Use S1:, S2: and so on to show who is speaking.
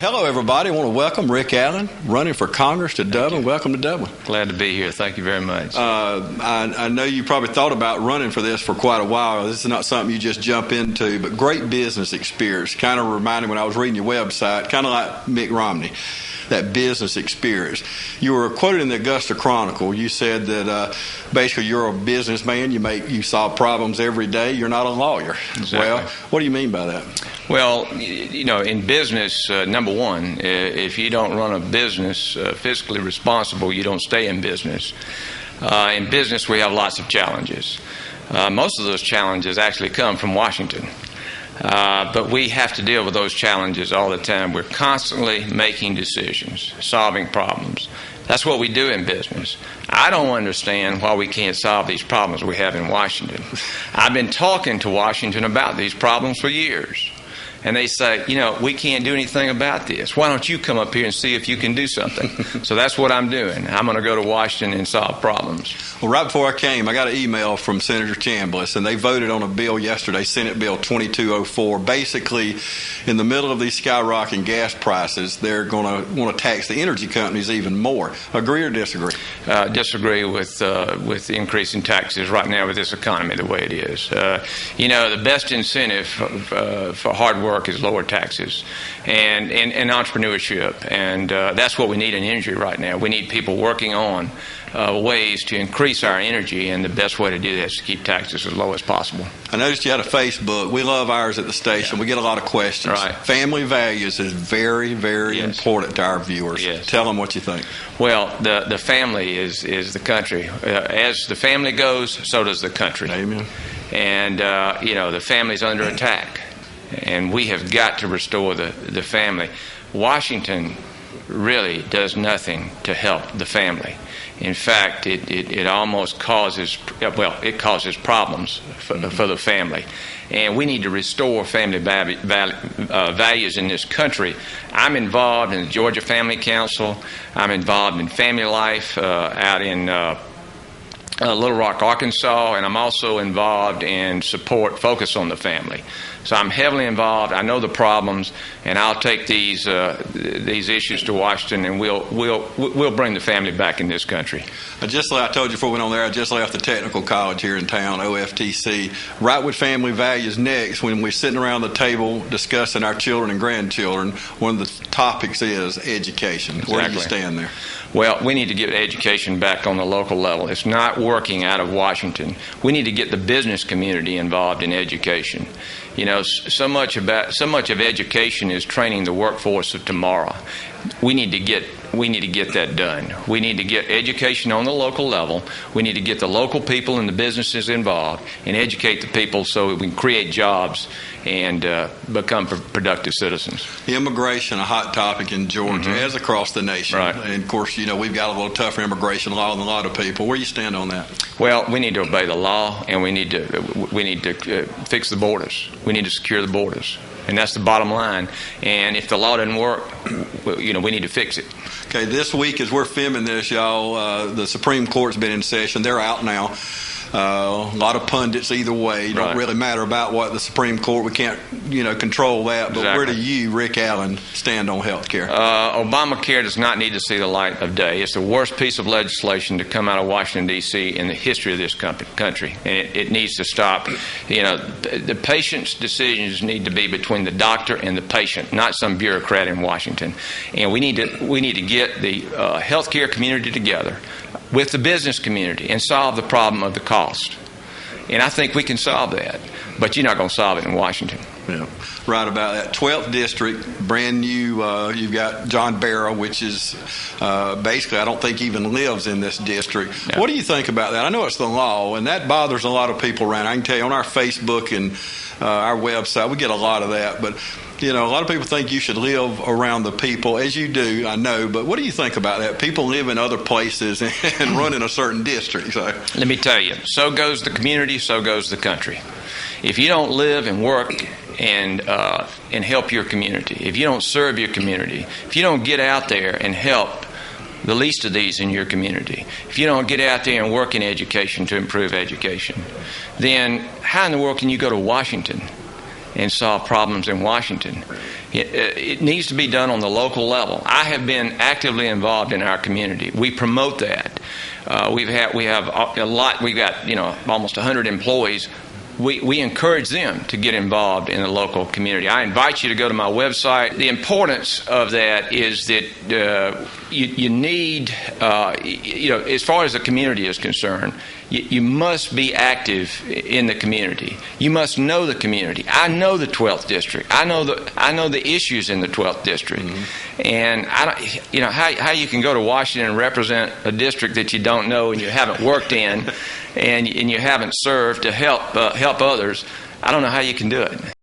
S1: Hello, everybody. I want to welcome Rick Allen, running for Congress to Dublin. Welcome to Dublin.
S2: Glad to be here. Thank you very much.
S1: I know you probably thought about running for this for quite a while. This is not something you just jump into, but great business experience. Kind of reminded me when I was reading your website, kind of like Mitt Romney, that business experience. You were quoted in the Augusta Chronicle. You said that basically you're a businessman. You solve problems every day. You're not a lawyer.
S2: Exactly.
S1: Well, what do you mean by that?
S2: Well, you know, in business, number one, if you don't run a business fiscally responsible, you don't stay in business. In business, we have lots of challenges. Most of those challenges actually come from Washington. But we have to deal with those challenges all the time. We're constantly making decisions, solving problems. That's what we do in business. I don't understand why we can't solve these problems we have in Washington. I've been talking to Washington about these problems for years. And they say, you know, we can't do anything about this. Why don't you come up here and see if you can do something? So that's what I'm doing. I'm going to go to Washington and solve problems.
S1: Well, right before I came, I got an email from Senator Chambliss, and they voted on a bill yesterday, Senate Bill 2204. Basically, in the middle of these skyrocketing gas prices, they're going to want to tax the energy companies even more. Agree or disagree?
S2: Disagree with the increase in taxes right now with this economy the way it is. You know, the best incentive for hard work is lower taxes and entrepreneurship, and that's what we need in energy right now. We need people working on ways to increase our energy, and the best way to do that is to keep taxes as low as possible.
S1: I noticed you had a Facebook. We love ours at the station. Yeah. We get a lot of questions.
S2: Right.
S1: Family values is very, very important to our viewers.
S2: Yes.
S1: Tell them what you think.
S2: Well, the family is the country. As the family goes, so does the country.
S1: Amen.
S2: And you know, the family's under attack, and we have got to restore the family. Washington really does nothing to help the family. In fact, it almost causes problems for the family. And we need to restore family values in this country. I'm involved in the Georgia Family Council. I'm involved in family life out in Little Rock, Arkansas, and I'm also involved in Focus on the Family. So I'm heavily involved. I know the problems, and I'll take these issues to Washington, and we'll bring the family back in this country.
S1: I told you before we went on there, I just left the technical college here in town, OFTC. Right with family values next, when we're sitting around the table discussing our children and grandchildren, one of the topics is education.
S2: Exactly.
S1: Where do you stand there?
S2: Well, we need to get education back on the local level. It's not working out of Washington. We need to get the business community involved in education. You know, so much of education is training the workforce of tomorrow. We need to get that done. We need to get education on the local level. We need to get the local people and the businesses involved and educate the people so we can create jobs and become productive citizens.
S1: Immigration, a hot topic in Georgia, as across the nation.
S2: Right.
S1: And, of course, you know, we've got a little tougher immigration law than a lot of people. Where do you stand on that?
S2: Well, we need to obey the law, and we need to fix the borders. We need to secure the borders. And that's the bottom line. And if the law doesn't work, you know, we need to fix it.
S1: Okay, this week as we're filming this, y'all, the Supreme Court's been in session. They're out now. A lot of pundits either way. It don't really matter about what the Supreme Court. We can't, you know, control that. But
S2: Exactly.
S1: Where do you, Rick Allen, stand on health care?
S2: Obamacare does not need to see the light of day. It's the worst piece of legislation to come out of Washington, D.C. in the history of this country. And it needs to stop. You know, the patient's decisions need to be between the doctor and the patient, not some bureaucrat in Washington. And we need to get the health care community together with the business community and solve the problem of the cost. And I think we can solve that. But you're not going to solve it in Washington.
S1: Yeah, right about that. 12th District, brand new. You've got John Barrow, which is basically I don't think even lives in this district. Yeah. What do you think about that? I know it's the law, and that bothers a lot of people around. I can tell you on our Facebook and our website, we get a lot of that. But, you know, a lot of people think you should live around the people, as you do, I know. But what do you think about that? People live in other places and run in a certain district. So.
S2: Let me tell you, so goes the community, so goes the country. If you don't live and work and help your community, if you don't serve your community, if you don't get out there and help the least of these in your community, if you don't get out there and work in education to improve education, then how in the world can you go to Washington and solve problems in Washington. It needs to be done on the local level. I have been actively involved in our community. We promote that. We have a lot. We've got almost 100 employees. We encourage them to get involved in the local community. I invite you to go to my website. The importance of that is that you need, as far as the community is concerned, you must be active in the community. You must know the community. I know the 12th district. I know the issues in the 12th district. Mm-hmm. And how you can go to Washington and represent a district that you don't know and you haven't worked in, and you haven't served to help others. I don't know how you can do it.